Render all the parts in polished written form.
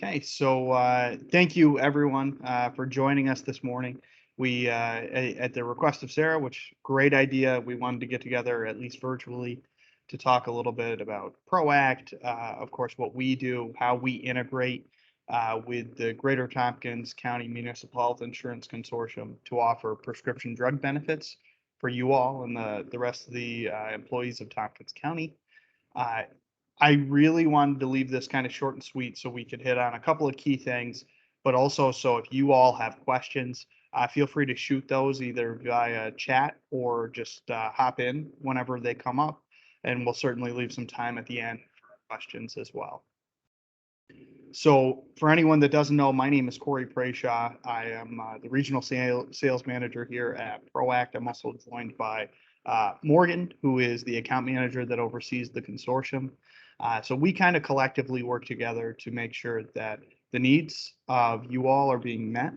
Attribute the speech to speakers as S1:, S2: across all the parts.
S1: Okay, so thank you everyone for joining us this morning. At the request of Sarah, which great idea, we wanted to get together at least virtually to talk a little bit about ProAct, of course, what we do, how we integrate with the Greater Tompkins County Municipal Health Insurance Consortium to offer prescription drug benefits for you all and the rest of the employees of Tompkins County. Uh, I really wanted to leave this kind of short and sweet so we could hit on a couple of key things, but also so if you all have questions, feel free to shoot those either via chat or just hop in whenever they come up, and we'll certainly leave some time at the end for questions as well. So for anyone that doesn't know, my name is Corey Prayshaw. I am the regional sales manager here at ProAct. I'm also joined by Morgan, who is the account manager that oversees the consortium. So we kind of collectively work together to make sure that the needs of you all are being met,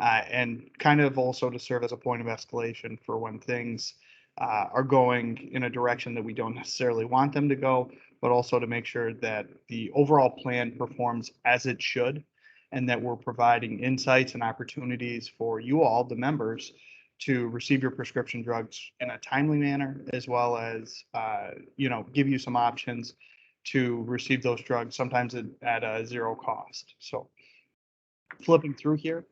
S1: and kind of also to serve as a point of escalation for when things are going in a direction that we don't necessarily want them to go, but also to make sure that the overall plan performs as it should, and that we're providing insights and opportunities for you all, the members, to receive your prescription drugs in a timely manner, as well as give you some options to receive those drugs, sometimes at a zero cost. So flipping through here,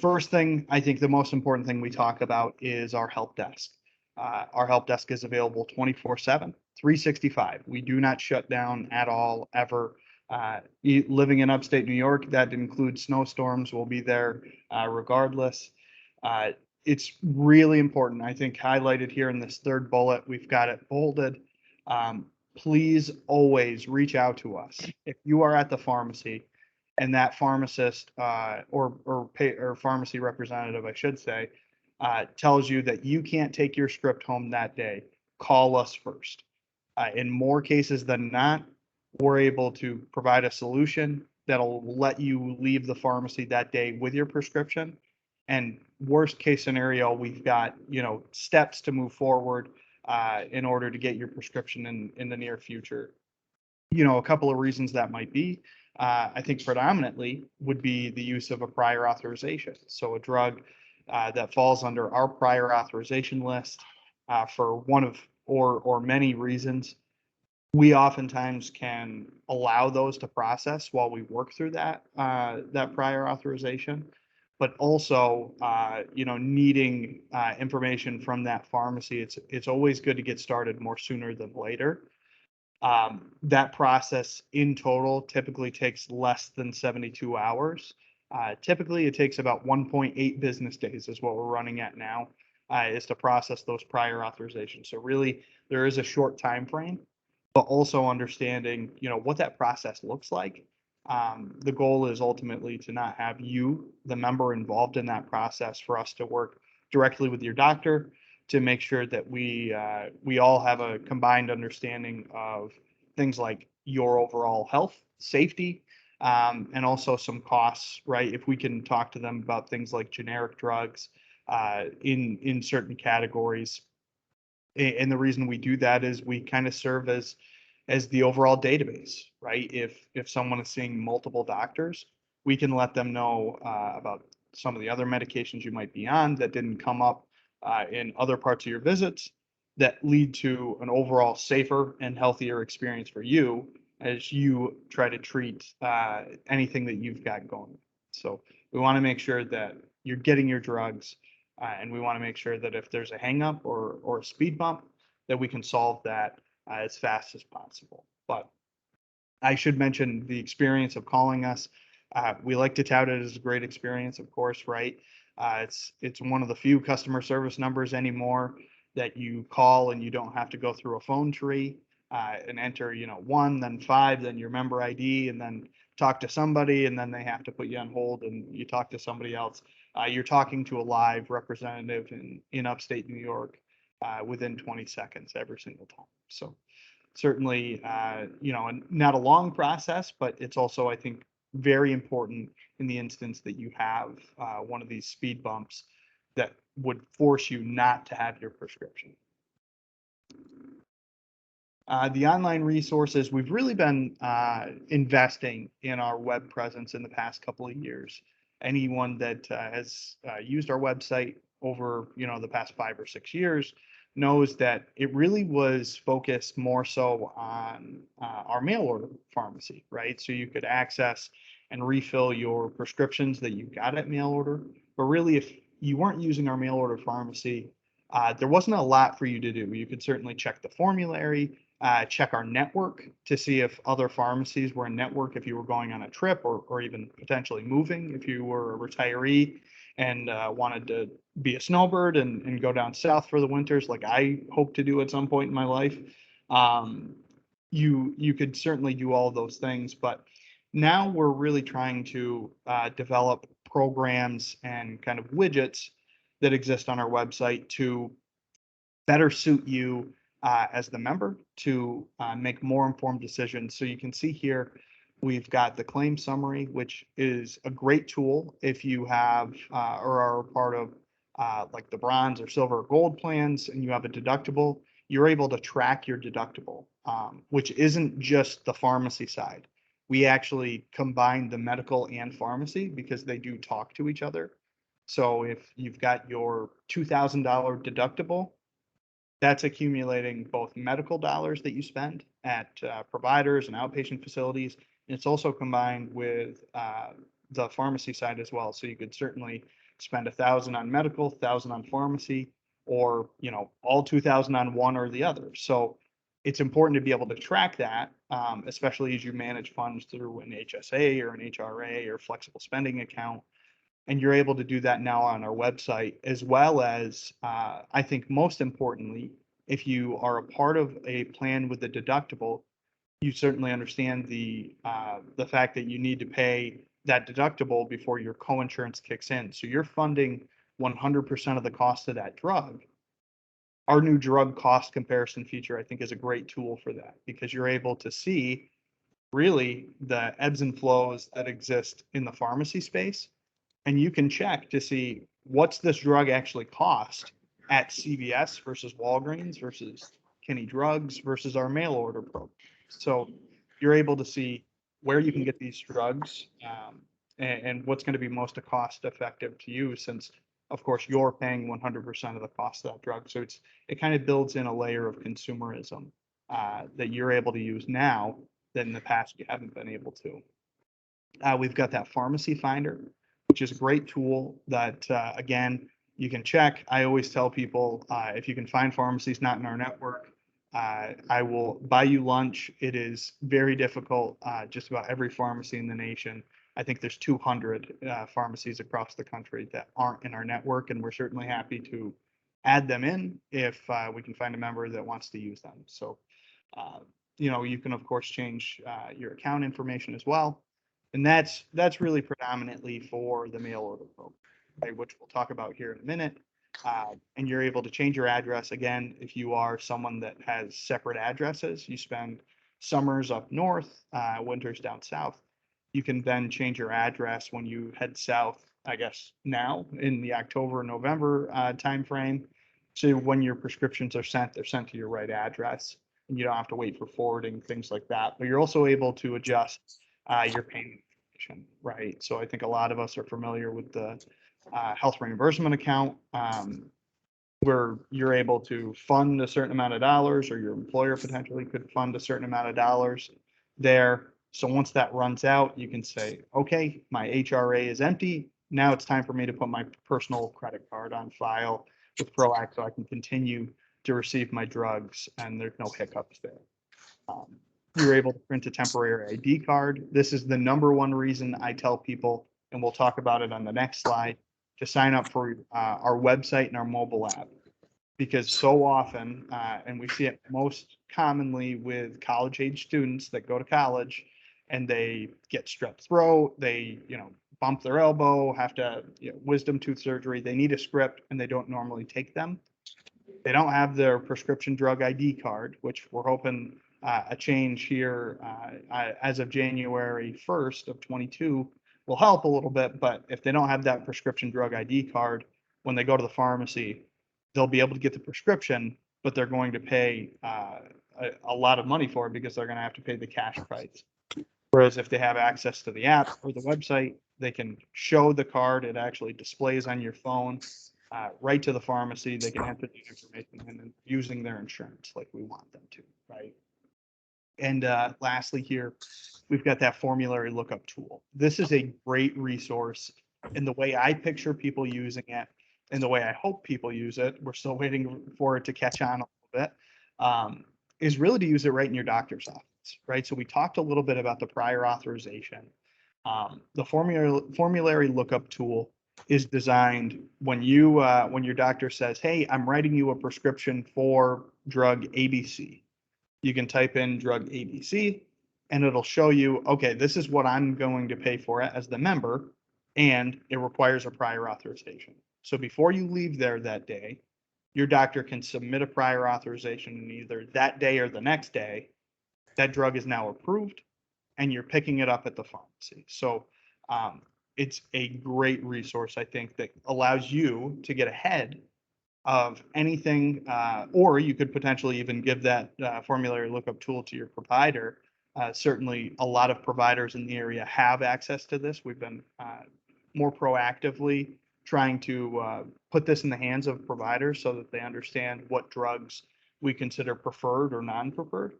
S1: first thing, I think the most important thing we talk about is our help desk. Our help desk is available 24/7, 365. We do not shut down at all, ever. Living in upstate New York, that includes snowstorms, we'll be there regardless. Uh, it's really important, I think, highlighted here in this third bullet, we've got it bolded. Please always reach out to us. If you are at the pharmacy and that pharmacist or pharmacy representative, I should say, tells you that you can't take your script home that day, call us first. In more cases than not, we're able to provide a solution that'll let you leave the pharmacy that day with your prescription. And worst case scenario, we've got steps to move forward in order to get your prescription in the near future. A couple of reasons that might be, I think predominantly would be the use of a prior authorization. So a drug that falls under our prior authorization list for one of or many reasons, we oftentimes can allow those to process while we work through that prior authorization. But also, needing information from that pharmacy, it's always good to get started more sooner than later. That process in total typically takes less than 72 hours. Typically, it takes about 1.8 business days is what we're running at now, is to process those prior authorizations. So really, there is a short time frame, but also understanding, what that process looks like. The goal is ultimately to not have you, the member, involved in that process, for us to work directly with your doctor to make sure that we all have a combined understanding of things like your overall health, safety, and also some costs, right? If we can talk to them about things like generic drugs in certain categories. And the reason we do that is we kind of serve as the overall database, right? If someone is seeing multiple doctors, we can let them know about some of the other medications you might be on that didn't come up in other parts of your visits, that lead to an overall safer and healthier experience for you as you try to treat anything that you've got going. So we want to make sure that you're getting your drugs, and we want to make sure that if there's a hangup or a speed bump, that we can solve that as fast as possible. But I should mention the experience of calling us. We like to tout it as a great experience, of course, right? It's one of the few customer service numbers anymore that you call and you don't have to go through a phone tree and enter, one, then five, then your member ID, and then talk to somebody, and then they have to put you on hold and you talk to somebody else. You're talking to a live representative in upstate New York within 20 seconds every single time. So certainly, not a long process, but it's also, I think, very important in the instance that you have one of these speed bumps that would force you not to have your prescription. The online resources, we've really been investing in our web presence in the past couple of years. Anyone that has used our website over, the past 5 or 6 years knows that it really was focused more so on our mail order pharmacy, right? So you could access and refill your prescriptions that you got at mail order. But really, if you weren't using our mail order pharmacy, there wasn't a lot for you to do. You could certainly check the formulary, check our network to see if other pharmacies were in network, if you were going on a trip or even potentially moving, if you were a retiree and wanted to be a snowbird and go down south for the winters, like I hope to do at some point in my life. Um, you could certainly do all those things, but now we're really trying to develop programs and kind of widgets that exist on our website to better suit you as the member to make more informed decisions. So you can see here, we've got the claim summary, which is a great tool if you have or are a part of like the bronze or silver or gold plans and you have a deductible, you're able to track your deductible, which isn't just the pharmacy side. We actually combine the medical and pharmacy because they do talk to each other. So if you've got your $2,000 deductible, that's accumulating both medical dollars that you spend at providers and outpatient facilities. And it's also combined with the pharmacy side as well. So you could certainly spend 1,000 on medical, 1,000 on pharmacy, or all 2,000 on one or the other. So it's important to be able to track that, especially as you manage funds through an HSA or an HRA or flexible spending account. And you're able to do that now on our website, as well as, I think most importantly, if you are a part of a plan with a deductible, you certainly understand the fact that you need to pay that deductible before your coinsurance kicks in. So you're funding 100% of the cost of that drug. Our new drug cost comparison feature, I think, is a great tool for that because you're able to see really the ebbs and flows that exist in the pharmacy space, and you can check to see what's this drug actually cost at CVS versus Walgreens versus Kenny Drugs versus our mail order program. So you're able to see where you can get these drugs, and what's going to be most cost effective to you, since of course you're paying 100% of the cost of that drug. So it kind of builds in a layer of consumerism that you're able to use now that in the past you haven't been able to. We've got that pharmacy finder, which is a great tool that, again, you can check. I always tell people, if you can find pharmacies not in our network, I will buy you lunch. It is very difficult. Just about every pharmacy in the nation, I think there's 200 pharmacies across the country that aren't in our network, and we're certainly happy to add them in if we can find a member that wants to use them. So, you can of course change your account information as well. And that's really predominantly for the mail order program, right, which we'll talk about here in a minute. And you're able to change your address again if you are someone that has separate addresses. You spend summers up north, winters down south. You can then change your address when you head south, I guess now in the October, November timeframe. So when your prescriptions are sent, they're sent to your right address, and you don't have to wait for forwarding, things like that. But you're also able to adjust your payment information, right? So I think a lot of us are familiar with the health reimbursement account, where you're able to fund a certain amount of dollars, or your employer potentially could fund a certain amount of dollars there. So once that runs out, you can say, okay, my HRA is empty. Now it's time for me to put my personal credit card on file with ProAct so I can continue to receive my drugs and there's no hiccups there. You're able to print a temporary ID card. This is the number one reason I tell people, and we'll talk about it on the next slide, to sign up for our website and our mobile app. Because so often, and we see it most commonly with college age students that go to college and they get strep throat, they, bump their elbow, have to, wisdom tooth surgery, they need a script and they don't normally take them. They don't have their prescription drug ID card, which we're hoping a change here as of January 1st of 22 will help a little bit. But if they don't have that prescription drug ID card, when they go to the pharmacy, they'll be able to get the prescription, but they're going to pay a lot of money for it because they're going to have to pay the cash price. Whereas if they have access to the app or the website, they can show the card. It actually displays on your phone, right to the pharmacy. They can enter the information and then using their insurance like we want them to, right? And lastly here, we've got that formulary lookup tool. This is a great resource. And the way I picture people using it and the way I hope people use it, we're still waiting for it to catch on a little bit, is really to use it right in your doctor's office, right? So we talked a little bit about the prior authorization. The formulary lookup tool is designed when your doctor says, hey, I'm writing you a prescription for drug ABC. You can type in drug ABC and it'll show you, okay, this is what I'm going to pay for it as the member, and it requires a prior authorization. So before you leave there that day, your doctor can submit a prior authorization, and either that day or the next day, that drug is now approved and you're picking it up at the pharmacy. So it's a great resource, I think, that allows you to get ahead of anything, or you could potentially even give that formulary lookup tool to your provider. Certainly, a lot of providers in the area have access to this. We've been more proactively trying to put this in the hands of providers so that they understand what drugs we consider preferred or non-preferred,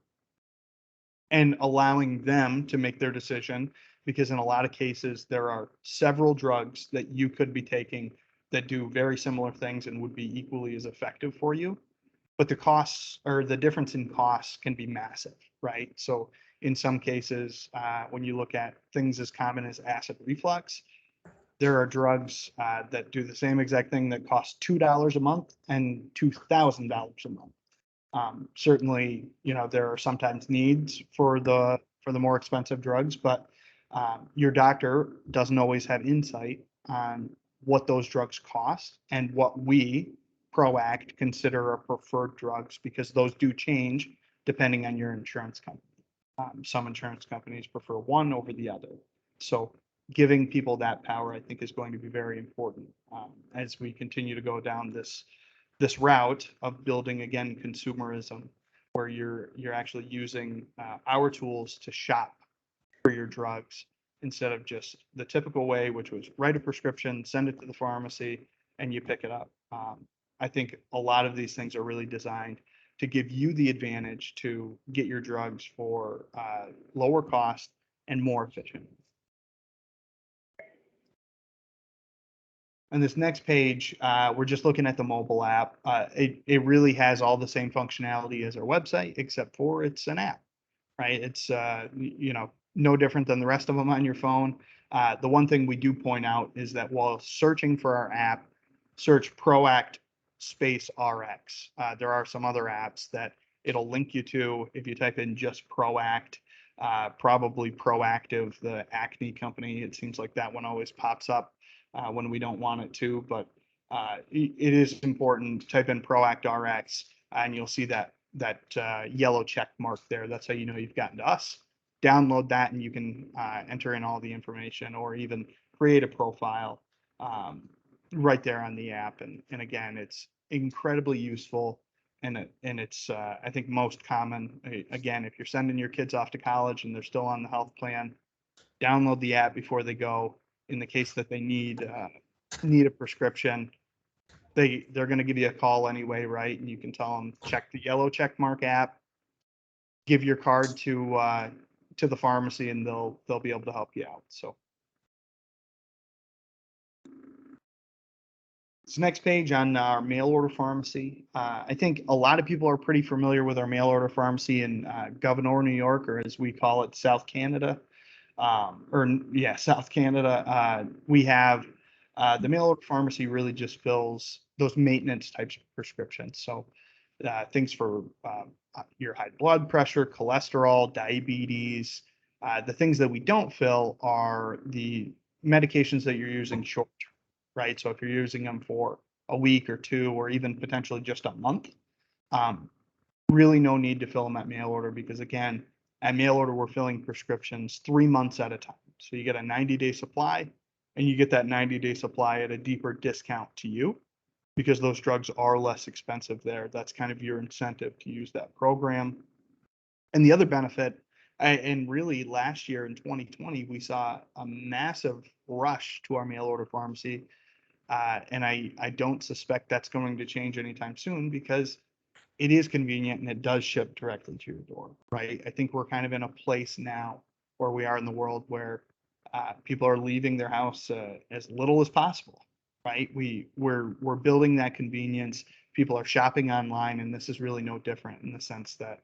S1: and allowing them to make their decision, because in a lot of cases, there are several drugs that you could be taking that do very similar things and would be equally as effective for you. But the costs, or the difference in costs, can be massive, right? So in some cases, when you look at things as common as acid reflux, there are drugs that do the same exact thing that cost $2 a month and $2,000 a month. Certainly, there are sometimes needs for the more expensive drugs, but your doctor doesn't always have insight on what those drugs cost and what we, ProAct, consider are preferred drugs, because those do change depending on your insurance company. Some insurance companies prefer one over the other. So giving people that power, I think, is going to be very important as we continue to go down this route of building, again, consumerism, where you're actually using our tools to shop for your drugs instead of just the typical way, which was write a prescription, send it to the pharmacy, and you pick it up. I think a lot of these things are really designed to give you the advantage to get your drugs for lower cost and more efficient. On this next page, we're just looking at the mobile app. It really has all the same functionality as our website, except for it's an app, right? It's no different than the rest of them on your phone. The one thing we do point out is that while searching for our app, search ProAct space RX. There are some other apps that it'll link you to if you type in just ProAct, probably Proactive, the acne company. It seems like that one always pops up when we don't want it to, but it is important. Type in ProAct RX and you'll see that yellow check mark there. That's how you know you've gotten to us. Download that and you can enter in all the information, or even create a profile right there on the app. And again, it's incredibly useful, and it's I think most common. Again, if you're sending your kids off to college and they're still on the health plan, download the app before they go. In the case that they need a prescription, they're going to give you a call anyway, right? And you can tell them, check the yellow check mark app, give your card to the pharmacy, and they'll be able to help you out. So this next page on our mail order pharmacy. I think a lot of people are pretty familiar with our mail order pharmacy in Governor, New York, or as we call it, South Canada. South Canada. We have the mail order pharmacy really just fills those maintenance types of prescriptions. So things for your high blood pressure, cholesterol, diabetes. The things that we don't fill are the medications that you're using short term, right? So if you're using them for a week or two, or even potentially just a month, really no need to fill them at mail order, because again, at mail order, we're filling prescriptions 3 months at a time. So you get a 90-day supply, and you get that 90-day supply at a deeper discount to you, because those drugs are less expensive there. That's kind of your incentive to use that program. And the other benefit, and really last year in 2020, we saw a massive rush to our mail order pharmacy. And I don't suspect that's going to change anytime soon because it is convenient and it does ship directly to your door, right? I think we're kind of in a place now where we are in the world where people are leaving their house as little as possible, right? We're building that convenience. People are shopping online, and this is really no different in the sense that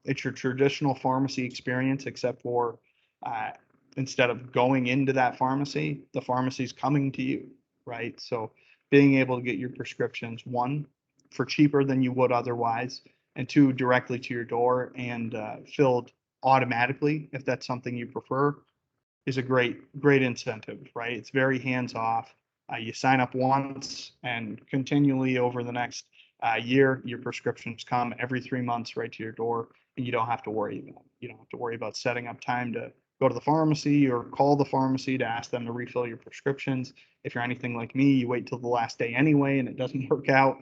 S1: it's your traditional pharmacy experience, except for uh, instead of going into that pharmacy, the pharmacy's coming to you, right? So being able to get your prescriptions, one, for cheaper than you would otherwise, and two, directly to your door and filled automatically, if that's something you prefer, is a great incentive, right? It's very hands off. You sign up once and continually over the next year, your prescriptions come every 3 months right to your door, and you don't have to worry about. You don't have to worry about setting up time to go to the pharmacy or call the pharmacy to ask them to refill your prescriptions. If you're anything like me, you wait till the last day anyway, and it doesn't work out.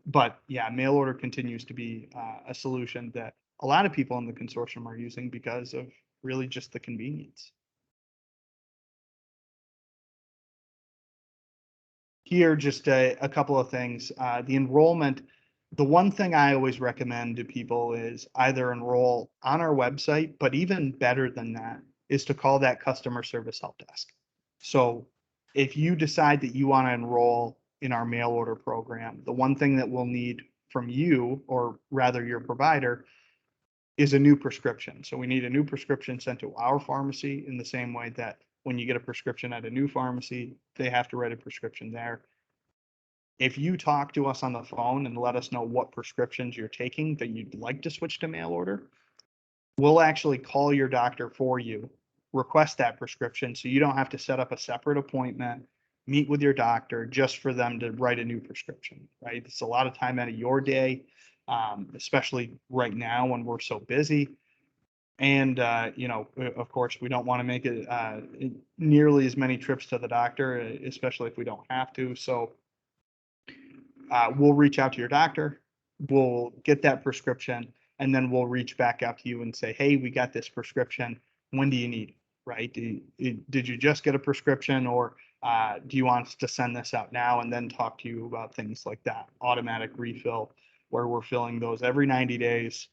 S1: But yeah, mail order continues to be a solution that a lot of people in the consortium are using because of really just the convenience. Here, just a couple of things. The enrollment, the one thing I always recommend to people is either enroll on our website, but even better than that is to call that customer service help desk. So if you decide that you want to enroll in our mail order program, the one thing that we'll need from you, or rather your provider, is a new prescription. So we need a new prescription sent to our pharmacy in the same way that when you get a prescription at a new pharmacy, they have to write a prescription there. If you talk to us on the phone and let us know what prescriptions you're taking that you'd like to switch to mail order, we'll actually call your doctor for you, request that prescription so you don't have to set up a separate appointment, meet with your doctor just for them to write a new prescription, right? It's a lot of time out of your day, especially right now when we're so busy. And, of course, we don't want to make it nearly as many trips to the doctor, especially if we don't have to. So we'll reach out to your doctor, we'll get that prescription, and then we'll reach back out to you and say, hey, we got this prescription. When do you need it? Right? Did you just get a prescription, or do you want us to send this out now, and then talk to you about things like that? Automatic refill, where we're filling those every 90 days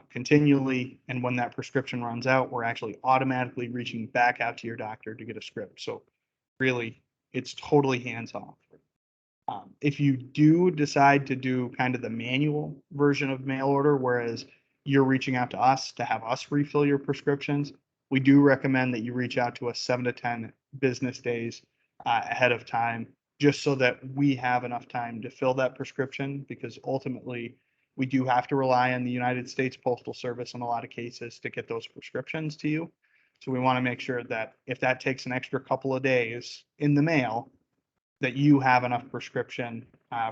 S1: continually. And when that prescription runs out, we're actually automatically reaching back out to your doctor to get a script. So really, it's totally hands off. If you do decide to do kind of the manual version of mail order, whereas you're reaching out to us to have us refill your prescriptions, we do recommend that you reach out to us 7 to 10 business days ahead of time, just so that we have enough time to fill that prescription, because ultimately we do have to rely on the United States Postal Service in a lot of cases to get those prescriptions to you. So we want to make sure that if that takes an extra couple of days in the mail, that you have enough prescription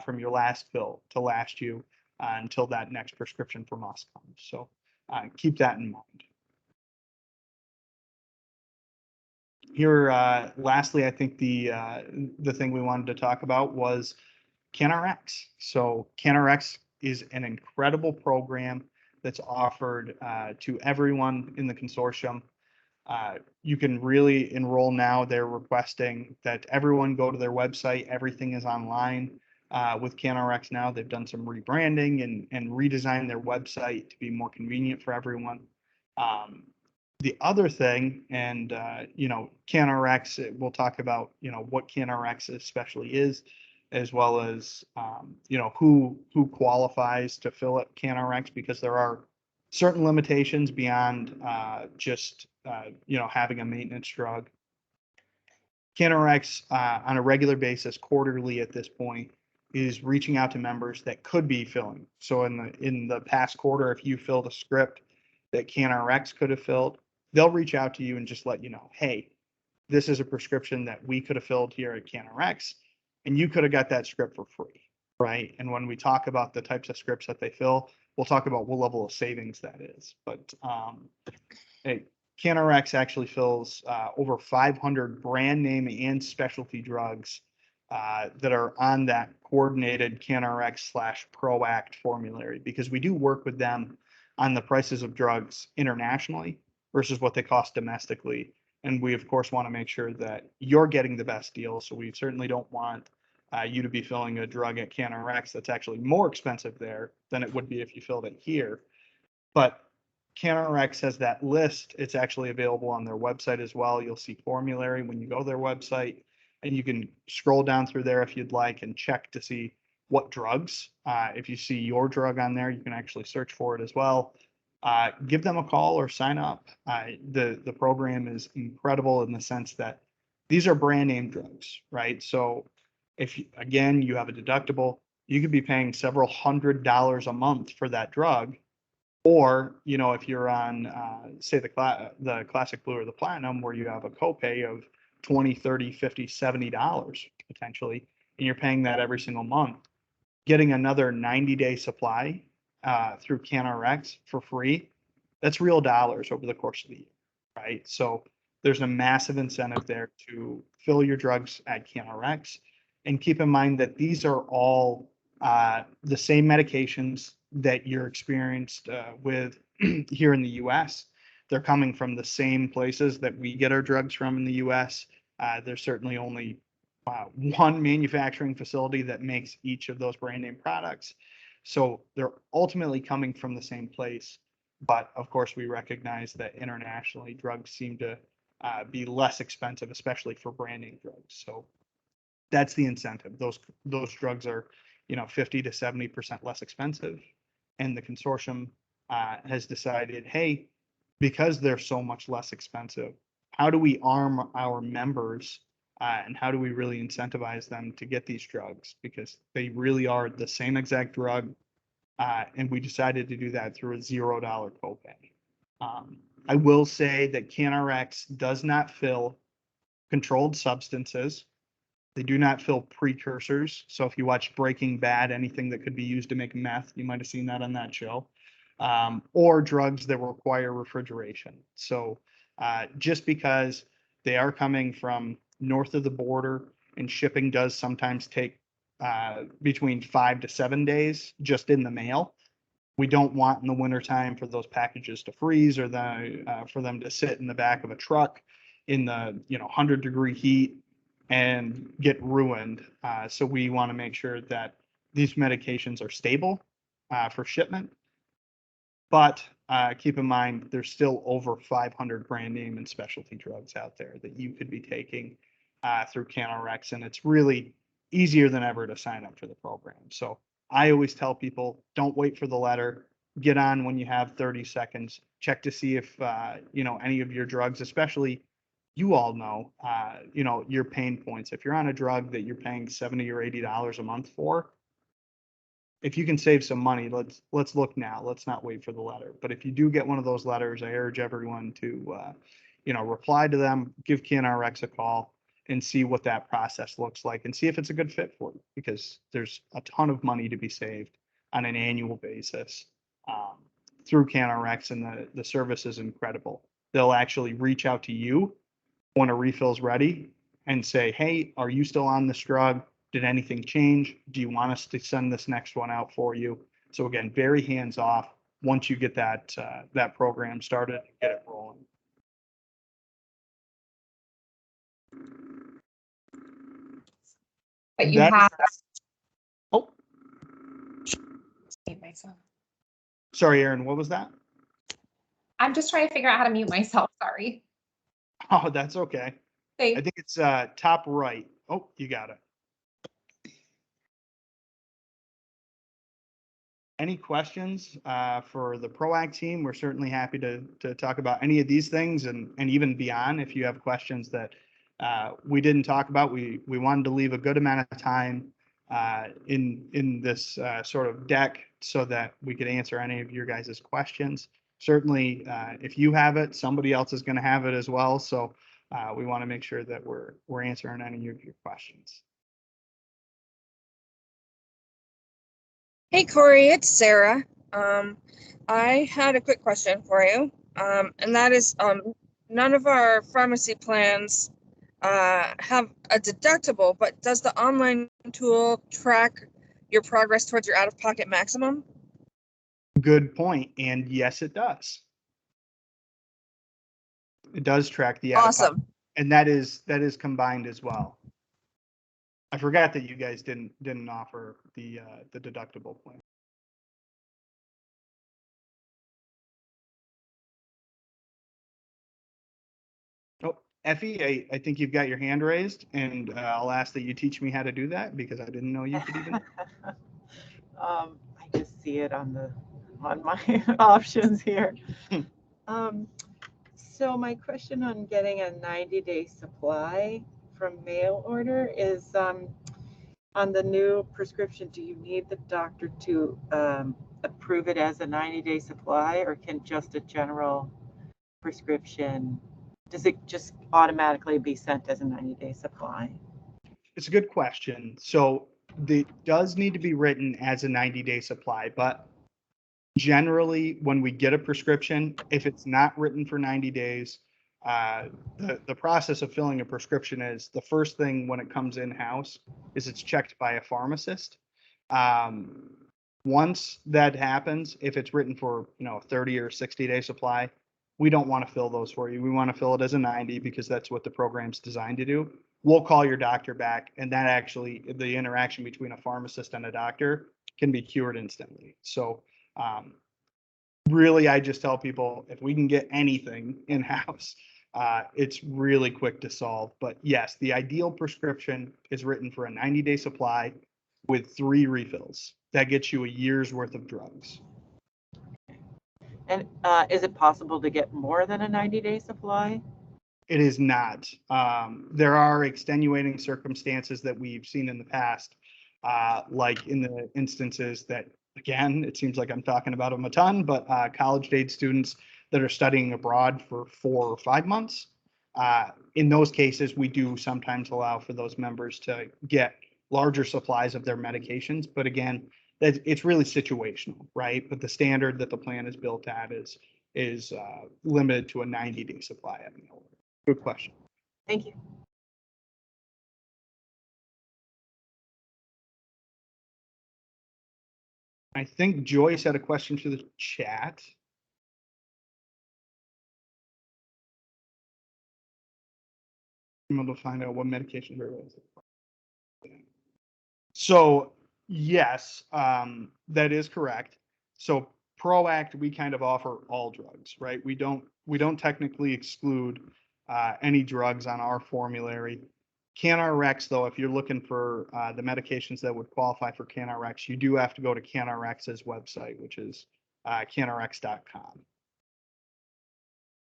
S1: from your last fill to last you until that next prescription from us comes. So keep that in mind. Here, lastly, I think the thing we wanted to talk about was CanaRx. So CanaRx is an incredible program that's offered to everyone in the consortium. You can really enroll now. They're requesting that everyone go to their website. Everything is online with CanaRx now. They've done some rebranding and redesigned their website to be more convenient for everyone. The other thing, and CanaRx, we'll talk about what CanaRx especially is, as well as who qualifies to fill at CanaRx, because there are certain limitations beyond just having a maintenance drug. CanaRx on a regular basis, quarterly at this point, is reaching out to members that could be filling. So in the past quarter, if you filled a script that CanaRx could have filled, they'll reach out to you and just let you know, hey, this is a prescription that we could have filled here at CanaRx, and you could have got that script for free, right? And when we talk about the types of scripts that they fill, we'll talk about what level of savings that is. But CanaRx actually fills over 500 brand name and specialty drugs that are on that coordinated CanaRx /ProAct formulary, because we do work with them on the prices of drugs internationally versus what they cost domestically. And we, of course, want to make sure that you're getting the best deal. So we certainly don't want you to be filling a drug at CanaRx that's actually more expensive there than it would be if you filled it here. But CanaRx has that list. It's actually available on their website as well. You'll see formulary when you go to their website, and you can scroll down through there if you'd like and check to see what drugs. If you see your drug on there, you can actually search for it as well. Give them a call or sign up. The program is incredible in the sense that these are brand name drugs, right? So if again you have a deductible, you could be paying several $100s a month for that drug. Or, if you're on, say, the classic blue or the platinum, where you have a copay of $20, $30, $50, $70 potentially, and you're paying that every single month, getting another 90-day supply through CanaRx for free, that's real dollars over the course of the year, right? So there's a massive incentive there to fill your drugs at CanaRx. And keep in mind that these are all the same medications that you're experienced with here in the US. They're coming from the same places that we get our drugs from in the US. There's certainly only one manufacturing facility that makes each of those brand name products. So they're ultimately coming from the same place. But of course, we recognize that internationally drugs seem to be less expensive, especially for brand name drugs. So that's the incentive. Those drugs are, 50 to 70% less expensive. And the consortium has decided, hey, because they're so much less expensive, how do we arm our members and how do we really incentivize them to get these drugs? Because they really are the same exact drug. And we decided to do that through a $0 copay. I will say that CanaRx does not fill controlled substances. They do not fill precursors. So if you watch Breaking Bad, anything that could be used to make meth, you might have seen that on that show, or drugs that require refrigeration. So just because they are coming from north of the border and shipping does sometimes take between 5 to 7 days just in the mail, we don't want in the wintertime for those packages to freeze or for them to sit in the back of a truck in the 100-degree heat and get ruined. So we want to make sure that these medications are stable for shipment. But keep in mind, there's still over 500 brand name and specialty drugs out there that you could be taking through CanaRx, and it's really easier than ever to sign up for the program. So I always tell people, don't wait for the letter. Get on when you have 30 seconds. Check to see if any of your drugs, especially you all know, your pain points. If you're on a drug that you're paying $70 or $80 a month for, if you can save some money, let's look now. Let's not wait for the letter. But if you do get one of those letters, I urge everyone to, reply to them, give CanaRx a call, and see what that process looks like, and see if it's a good fit for you. Because there's a ton of money to be saved on an annual basis through CanaRx, and the service is incredible. They'll actually reach out to you when a refill is ready and say, hey, are you still on this drug? Did anything change? Do you want us to send this next one out for you? So again, very hands off once you get that program started and get it rolling.
S2: But you have.
S1: Oh, sorry, Aaron, what was that?
S2: I'm just trying to figure out how to mute myself. Sorry.
S1: Oh, that's okay.
S2: Thanks.
S1: I think it's top right. Oh, you got it. Any questions for the ProAct team? We're certainly happy to talk about any of these things and even beyond. If you have questions that we didn't talk about, we wanted to leave a good amount of time in this sort of deck so that we could answer any of your guys' questions. Certainly, if you have it, somebody else is going to have it as well. So we want to make sure that we're answering any of your questions.
S3: Hey, Corey, it's Sarah. I had a quick question for you, and that is none of our pharmacy plans have a deductible, but does the online tool track your progress towards your out-of-pocket maximum?
S1: Good point. And yes, it does. It does track the out-of-pocket,
S3: Awesome.
S1: and that is combined as well. I forgot that you guys didn't offer the deductible plan. Oh, Effie, I think you've got your hand raised, and I'll ask that you teach me how to do that because I didn't know you could even.
S4: I just see it on my options here. So my question on getting a 90-day supply from mail order is on the new prescription, do you need the doctor to approve it as a 90-day supply, or can just a general prescription, does it just automatically be sent as a 90-day supply?
S1: It's a good question. So it does need to be written as a 90-day supply, but generally when we get a prescription, if it's not written for 90 days, the process of filling a prescription is the first thing when it comes in-house is it's checked by a pharmacist. Once that happens, if it's written for, a 30 or 60-day supply, we don't want to fill those for you. We want to fill it as a 90 because that's what the program's designed to do. We'll call your doctor back, and that actually, the interaction between a pharmacist and a doctor can be cured instantly. So really, I just tell people if we can get anything in-house, it's really quick to solve. But yes, the ideal prescription is written for a 90-day supply with 3 refills. That gets you a year's worth of drugs.
S4: And is it possible to get more than a 90-day supply?
S1: It is not. There are extenuating circumstances that we've seen in the past, like in the instances that, again, it seems like I'm talking about them a ton, but college-age students that are studying abroad for 4 or 5 months. In those cases, we do sometimes allow for those members to get larger supplies of their medications. But again, it's really situational, right? But the standard that the plan is built at is limited to a 90-day supply at mail order. Good question.
S4: Thank you.
S1: I think Joyce had a question to the chat. I'm able to find out what medication there is. So yes, that is correct. So ProAct, we kind of offer all drugs, right? We don't technically exclude any drugs on our formulary. CanaRx, though, if you're looking for the medications that would qualify for CanaRx, you do have to go to CanaRx's website, which is CanaRx.com.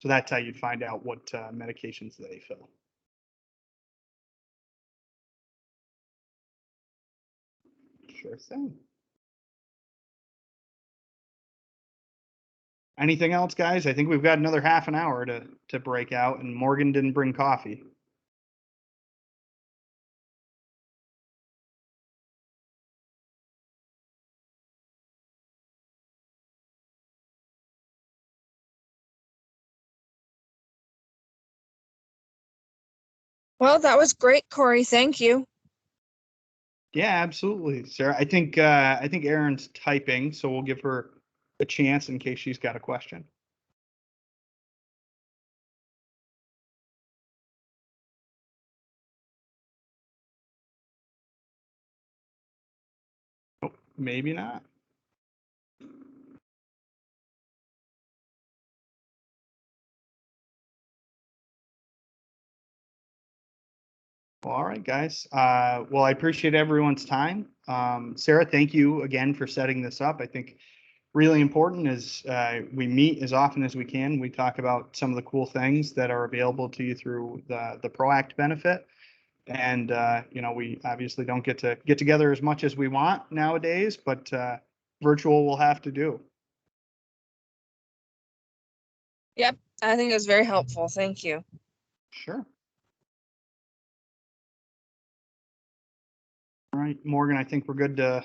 S1: So that's how you'd find out what medications they fill. Sure thing. Anything else, guys? I think we've got another half an hour to break out, and Morgan didn't bring coffee.
S3: Well, that was great, Corey. Thank you.
S1: Yeah, absolutely, Sarah. I think Erin's typing, so we'll give her a chance in case she's got a question. Oh, maybe not. Well, all right, guys. Well, I appreciate everyone's time. Sarah, thank you again for setting this up. I think really important is we meet as often as we can. We talk about some of the cool things that are available to you through the ProAct benefit. And, we obviously don't get together as much as we want nowadays, but virtual will have to do.
S3: Yep, I think it was very helpful. Thank you.
S1: Sure. All right, Morgan, I think we're good to